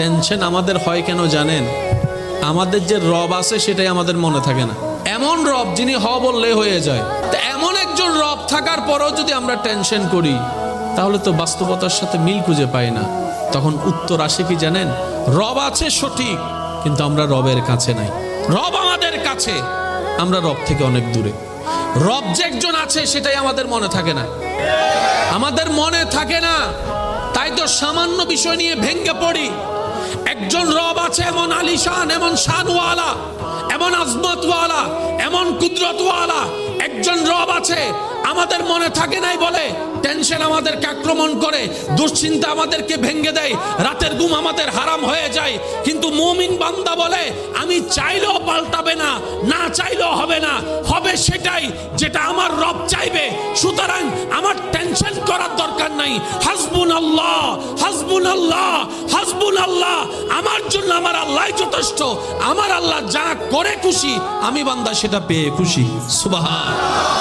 Tension আমাদের হয় কেন জানেন? আমাদের যে রব আছে সেটাই আমাদের মনে থাকে না। এমন রব যিনি হ বললে হয়ে যায়, তো এমন একজন রব থাকার পরেও যদি আমরা টেনশন করি তাহলে তো বাস্তবতার সাথে মিল খুঁজে পাই না। তখন উত্তর আসে কি জানেন? রব আছে সঠিক, কিন্তু আমরা রবের কাছে নাই। রব আমাদের কাছে, আমরা রব থেকে অনেক দূরে। রব যে একজন আছে সেটাই আমাদের মনে থাকে না, আমাদের মনে থাকে না। তাই তো সামান্য বিষয় নিয়ে ভেঙে পড়ি। একজন রব আছে এমন আলিশান, এমন শানওয়ালা, এমন আজমতওয়ালা, এমন কুদরতওয়ালা একজন রব আছে, আমাদের মনে থাকে নাই বলে টেনশন আমাদেরকে আক্রমণ করে, দুশ্চিন্তা আমাদেরকে ভেঙে দেয়, রাতের ঘুম আমাদের হারাম হয়ে যায়। কিন্তু মুমিন বান্দা বলে আমি চাইলেও পাল্টাবে না, না চাইলেও হবে না, হবে সেটাই যেটা আমার রব চাইবে। সুতরাং আমার টেনশন করার দরকার নাই। হাসবুনাল্লাহ, হাসবুনাল্লাহ, হাসবুনাল্লাহ, আমার জন্য আমার আল্লাহ যথেষ্ট। আমার আল্লাহ যা করে খুশি, আমি বান্দা সেটা পেয়ে খুশি। সুবহান।